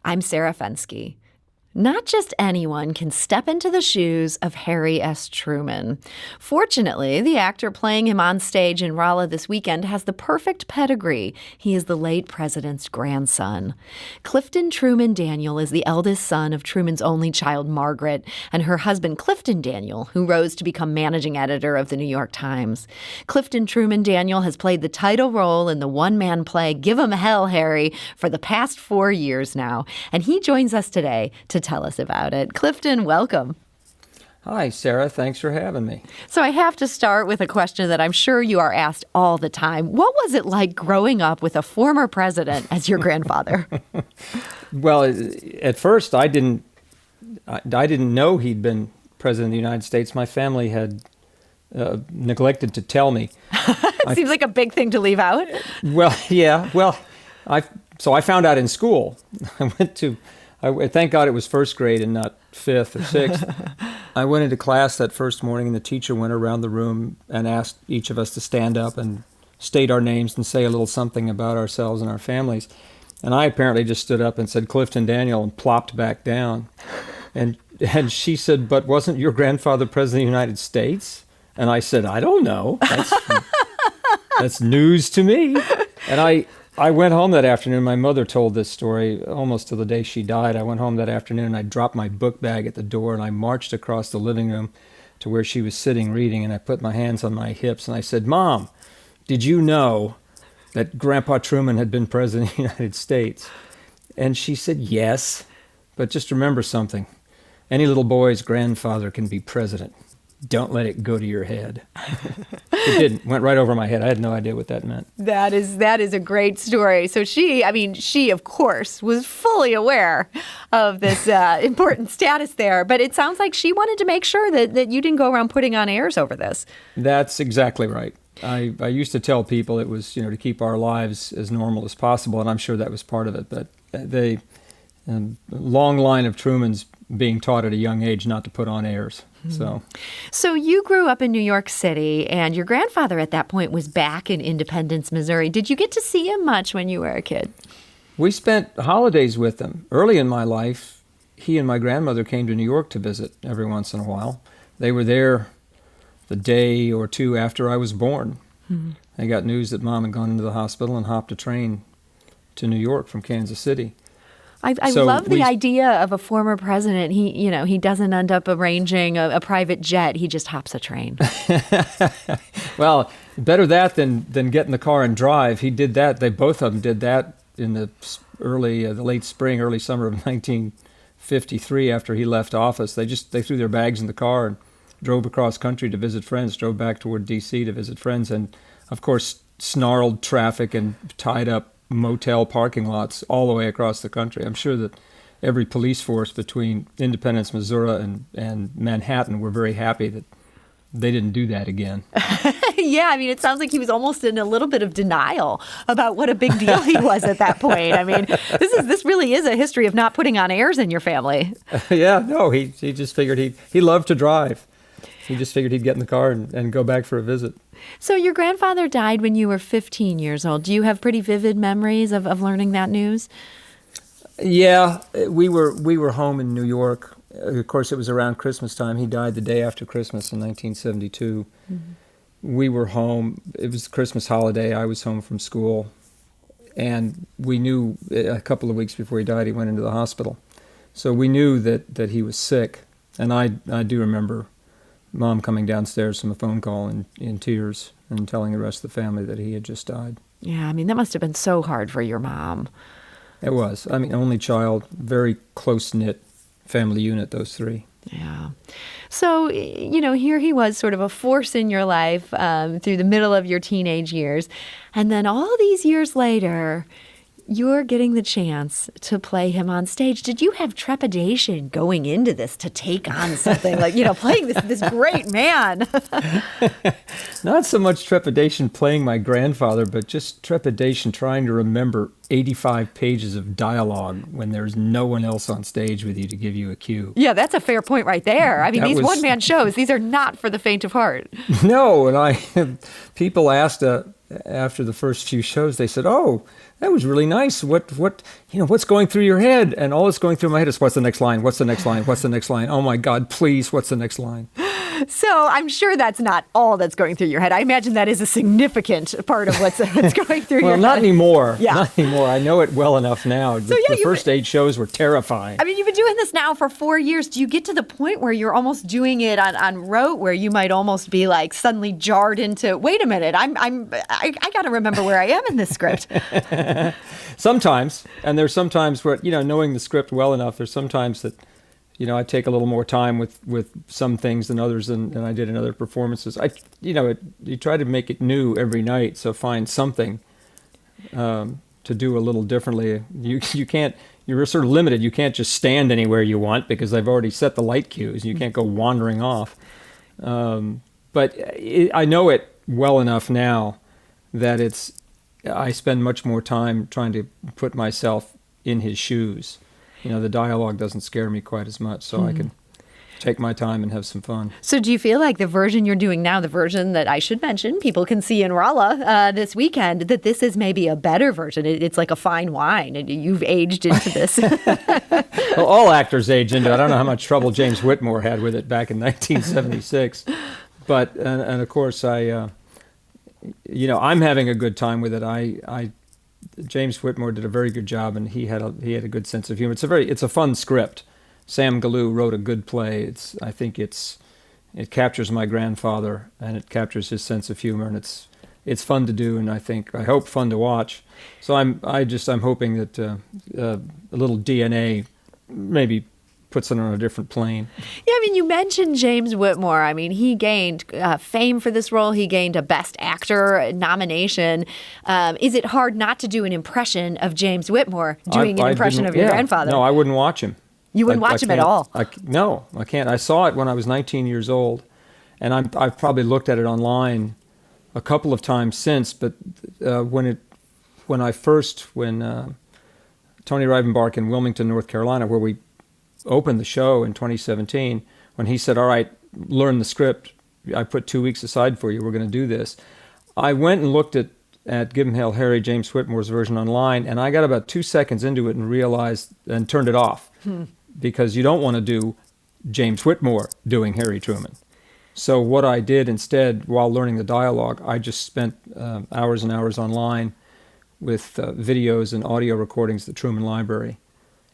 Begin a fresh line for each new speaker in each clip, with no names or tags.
I'm Sarah Fensky. Not just anyone can step into the shoes of Harry S. Truman. Fortunately, the actor playing him on stage in Rolla this weekend has the perfect pedigree. He is the late president's grandson. Clifton Truman Daniel is the eldest son of Truman's only child, Margaret, and her husband, Clifton Daniel, who rose to become managing editor of the New York Times. Clifton Truman Daniel has played the title role in the one-man play Give 'Em Hell, Harry, for the past 4 years now, and he joins us today to tell us about it. Clifton, welcome.
Hi, Sarah. Thanks for having me.
So I have to start with a question that I'm sure you are asked all the time. What was it like growing up with a former president as your grandfather?
Well, at first, I didn't know he'd been president of the United States. My family had neglected to tell me.
Seems like a big thing to leave out.
Well, yeah. So I found out in school. Thank God it was first grade and not fifth or sixth. I went into class that first morning, and the teacher went around the room and asked each of us to stand up and state our names and say a little something about ourselves and our families. And I apparently just stood up and said Clifton Daniel and plopped back down. And she said, "But wasn't your grandfather president of the United States?" And I said, "I don't know. That's news to me." And I went home that afternoon. My mother told this story almost to the day she died. I went home that afternoon and I dropped my book bag at the door and I marched across the living room to where she was sitting reading, and I put my hands on my hips and I said, "Mom, did you know that Grandpa Truman had been president of the United States?" And she said, "Yes, but just remember something. Any little boy's grandfather can be president. Don't let it go to your head." It didn't. Went right over my head. I had no idea what that meant.
That is a great story. So she, of course, was fully aware of this important status there. But it sounds like she wanted to make sure that you didn't go around putting on airs over this.
That's exactly right. I used to tell people it was, to keep our lives as normal as possible, and I'm sure that was part of it. But the long line of Trumans being taught at a young age not to put on airs. So
you grew up in New York City, and your grandfather at that point was back in Independence, Missouri. Did you get to see him much when you were a kid?
We spent holidays with him. Early in my life, he and my grandmother came to New York to visit every once in a while. They were there the day or two after I was born. Mm-hmm. They got news that Mom had gone into the hospital and hopped a train to New York from Kansas City.
I love the idea of a former president. He doesn't end up arranging a private jet. He just hops a train.
Well, better that than get in the car and drive. He did that. They both of them did that in the late spring, early summer of 1953 after he left office. They threw their bags in the car and drove across country to visit friends, drove back toward D.C. to visit friends, and, of course, snarled traffic and tied up motel parking lots all the way across the country. I'm sure that every police force between Independence, Missouri, and Manhattan were very happy that they didn't do that again.
Yeah, it sounds like he was almost in a little bit of denial about what a big deal he was at that point. This really is a history of not putting on airs in your family.
Yeah, no, he just figured he loved to drive. He just figured he'd get in the car and go back for a visit.
So your grandfather died when you were 15 years old. Do you have pretty vivid memories of learning that news?
Yeah, we were home in New York. Of course, it was around Christmas time. He died the day after Christmas in 1972. Mm-hmm. We were home. It was the Christmas holiday. I was home from school. And we knew a couple of weeks before he died, he went into the hospital. So we knew that he was sick. And I do remember Mom coming downstairs from a phone call in tears and telling the rest of the family that he had just died.
Yeah, that must have been so hard for your mom.
It was. Only child, very close-knit family unit, those three.
Yeah. So, here he was, sort of a force in your life through the middle of your teenage years. And then all these years later, you're getting the chance to play him on stage. Did you have trepidation going into this to take on something like, playing this great man?
Not so much trepidation playing my grandfather, but just trepidation trying to remember 85 pages of dialogue when there's no one else on stage with you to give you a cue.
Yeah, that's a fair point right there. These one-man shows, these are not for the faint of heart.
No, and people asked after the first few shows, they said, "Oh, that was really nice. What's going through your head?" And all that's going through my head is, "What's the next line? What's the next line? What's the next line? Oh my God, please, what's the next line?"
So I'm sure that's not all that's going through your head. I imagine that is a significant part of what's going through your head.
Well, not anymore.
Yeah.
Not anymore. I know it well enough now. The first 8 shows were terrifying.
I mean, you've been doing this now for 4 years. Do you get to the point where you're almost doing it on rote, where you might almost be like suddenly jarred into, wait a minute, I got to remember where I am in this script?
Sometimes, and there's sometimes where, knowing the script well enough, there's sometimes that, I take a little more time with some things than others than I did in other performances. You try to make it new every night, so find something to do a little differently. You can't. You're sort of limited. You can't just stand anywhere you want because they've already set the light cues. You can't go wandering off. But I know it well enough now that I spend much more time trying to put myself in his shoes. The dialogue doesn't scare me quite as much, so I can take my time and have some fun. So
do you feel like the version you're doing now, the version that I should mention, people can see in Rolla this weekend, that this is maybe a better version? It's like a fine wine, and you've aged into this.
Well, all actors age into it. I don't know how much trouble James Whitmore had with it back in 1976. But, and of course, I'm having a good time with it. James Whitmore did a very good job, and he had a good sense of humor. It's a fun script. Sam Galou wrote a good play. I think it captures my grandfather, and it captures his sense of humor, and it's fun to do, and I hope fun to watch. So I'm hoping that a little DNA maybe puts it on a different plane.
Yeah, I mean, you mentioned James Whitmore. I mean, he gained fame for this role. He gained a Best Actor nomination. Is it hard not to do an impression of James Whitmore doing an impression of your grandfather?
No, I wouldn't watch him.
You wouldn't watch him at all?
No, I can't. I saw it when I was 19 years old, and I've probably looked at it online a couple of times since, but when Tony Rivenbark in Wilmington, North Carolina, where we opened the show in 2017, when he said, "All right, learn the script. I put 2 weeks aside for you. We're going to do this." I went and looked at Give 'Em Hell Harry, James Whitmore's version online, and I got about 2 seconds into it and realized and turned it off because you don't want to do James Whitmore doing Harry Truman. So what I did instead, while learning the dialogue, I just spent hours and hours online with videos and audio recordings at the Truman Library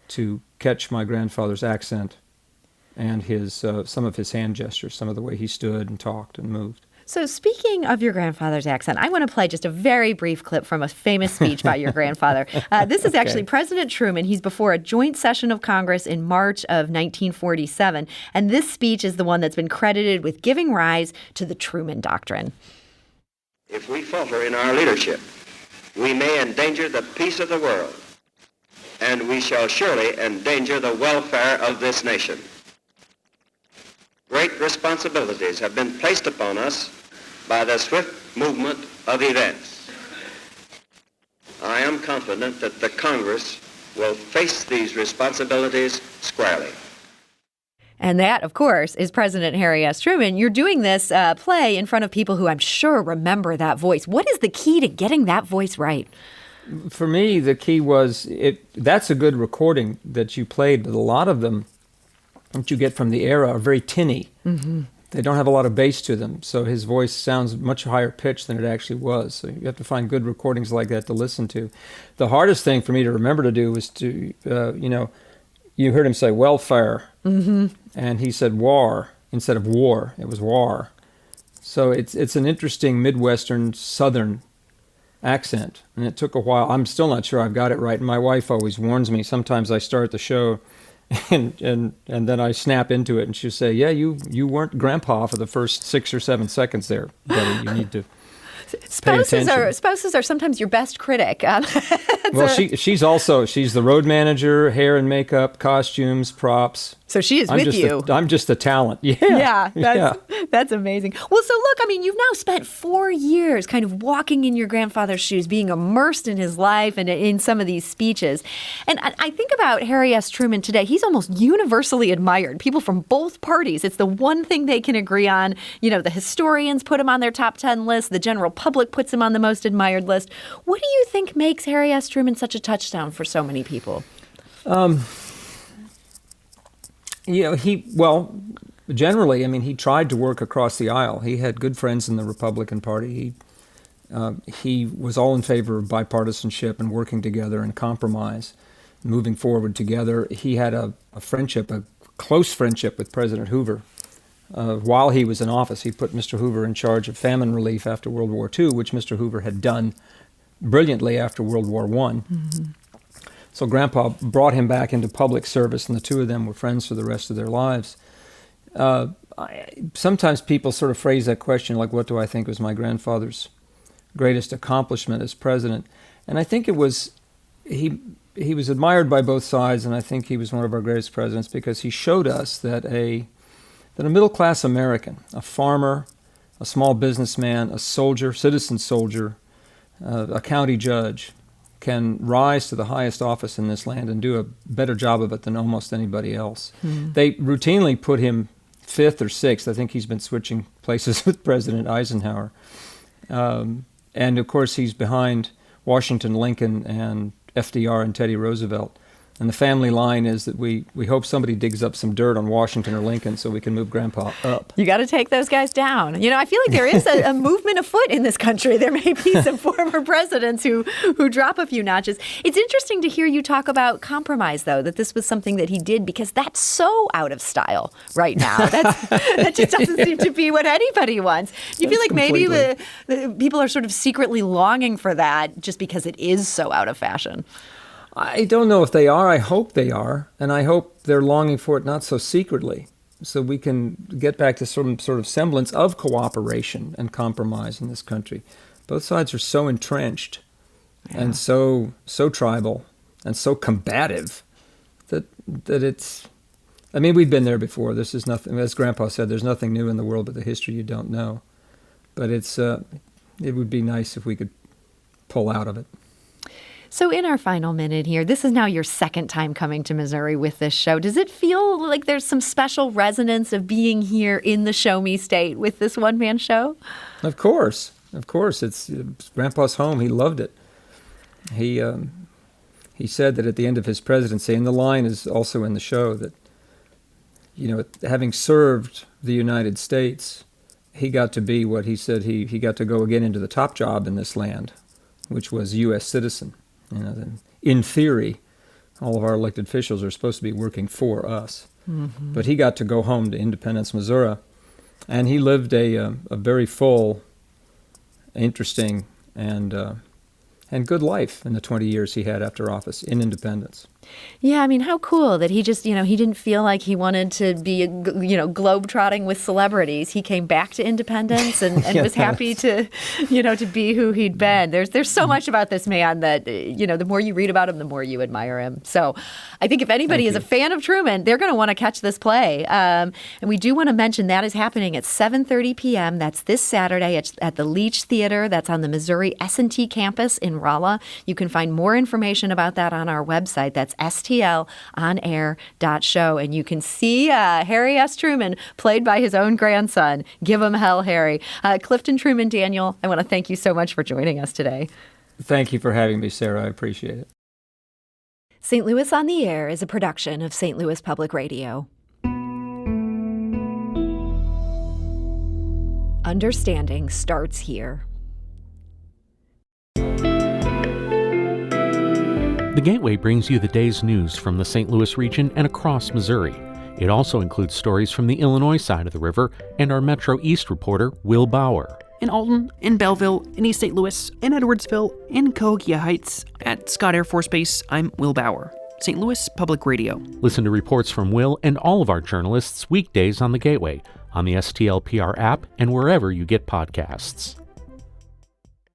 to catch my grandfather's accent and some of his hand gestures, some of the way he stood and talked and moved.
So speaking of your grandfather's accent, I want to play just a very brief clip from a famous speech by your grandfather. This is actually President Truman. He's before a joint session of Congress in March of 1947. And this speech is the one that's been credited with giving rise to the Truman Doctrine.
If we falter in our leadership, we may endanger the peace of the world, and we shall surely endanger the welfare of this nation. Great responsibilities have been placed upon us by the swift movement of events. I am confident that the Congress will face these responsibilities squarely.
And that, of course, is President Harry S. Truman. You're doing this play in front of people who I'm sure remember that voice. What is the key to getting that voice right?
For me, the key was that's a good recording that you played, but a lot of them that you get from the era are very tinny. Mm-hmm. They don't have a lot of bass to them, so his voice sounds much higher pitched than it actually was. So you have to find good recordings like that to listen to. The hardest thing for me to remember to do was to, you heard him say welfare, and he said war instead of war. It was war. So it's an interesting Midwestern Southern accent, and it took a while. I'm still not sure I've got it right, and my wife always warns me. Sometimes I start the show and then I snap into it, and she'll say, "Yeah, you weren't grandpa for the first 6 or 7 seconds there, buddy. You need to
Spouses are sometimes your best critic.
Well, she's the road manager, hair and makeup, costumes, props.
So she is with you.
I'm just the talent. Yeah.
That's amazing. Well, so look, I mean, you've now spent 4 years kind of walking in your grandfather's shoes, being immersed in his life and in some of these speeches. And I think about Harry S. Truman today. He's almost universally admired. People from both parties. It's the one thing they can agree on. You know, the historians put him on their top 10 list. The general public puts him on the most admired list. What do you think makes Harry S. Truman such a touchdown for so many people?
Generally, I mean, he tried to work across the aisle. He had good friends in the Republican Party. He was all in favor of bipartisanship and working together and compromise, moving forward together. He had a close friendship with President Hoover. While he was in office, he put Mr. Hoover in charge of famine relief after World War II, which Mr. Hoover had done brilliantly after World War I. Mm-hmm. So Grandpa brought him back into public service, and the two of them were friends for the rest of their lives. Sometimes people sort of phrase that question like, what do I think was my grandfather's greatest accomplishment as president? And I think it was, he was admired by both sides, and I think he was one of our greatest presidents because he showed us that a middle-class American, a farmer, a small businessman, a soldier, citizen soldier, a county judge, can rise to the highest office in this land and do a better job of it than almost anybody else. Mm. They routinely put him 5th or 6th. I think he's been switching places with President Eisenhower. And of course, he's behind Washington, Lincoln, and FDR and Teddy Roosevelt. And the family line is that we hope somebody digs up some dirt on Washington or Lincoln so we can move Grandpa up.
You got to take those guys down. You know, I feel like there is a movement afoot in this country. There may be some former presidents who drop a few notches. It's interesting to hear you talk about compromise, though, that this was something that he did because that's so out of style right now. That just doesn't seem to be what anybody wants. Do you feel like maybe the people are sort of secretly longing for that just because it is so out of fashion?
I don't know if they are. I hope they are. And I hope they're longing for it not so secretly, so we can get back to some sort of semblance of cooperation and compromise in this country. Both sides are so entrenched and so tribal and so combative that it's, I mean, we've been there before. This is nothing, as Grandpa said, there's nothing new in the world but the history you don't know. But it would be nice if we could pull out of it.
So in our final minute here, this is now your second time coming to Missouri with this show. Does it feel like there's some special resonance of being here in the Show Me State with this one-man show?
Of course. It's Grandpa's home. He loved it. He said that at the end of his presidency, and the line is also in the show, that, you know, having served the United States, he got to be what he said, he got to go again into the top job in this land, which was U.S. citizen. You know, in theory, all of our elected officials are supposed to be working for us. Mm-hmm. But he got to go home to Independence, Missouri, and he lived a very full, interesting, and good life in the 20 years he had after office in Independence.
Yeah, I mean, how cool that he just, you know, he didn't feel like he wanted to be, you know, globe-trotting with celebrities. He came back to Independence and was happy to, you know, to be who he'd been. There's so much about this man that, you know, the more you read about him, the more you admire him. So I think if anybody is a fan of Truman, they're going to want to catch this play. And we do want to mention that is happening at 7:30 p.m. That's this Saturday at the Leach Theater. That's on the Missouri S&T campus in Rolla. You can find more information about that on our website. That's stlonair.show. And you can see Harry S. Truman, played by his own grandson. Give him hell, Harry. Clifton Truman Daniel, I want to thank you so much for joining us today.
Thank you for having me, Sarah. I appreciate it.
St. Louis on the Air is a production of St. Louis Public Radio. Understanding starts here.
The Gateway brings you the day's news from the St. Louis region and across Missouri. It also includes stories from the Illinois side of the river and our Metro East reporter, Will Bauer.
In Alton, in Belleville, in East St. Louis, in Edwardsville, in Cahokia Heights, at Scott Air Force Base, I'm Will Bauer. St. Louis Public Radio.
Listen to reports from Will and all of our journalists weekdays on The Gateway, on the STLPR app, and wherever you get podcasts.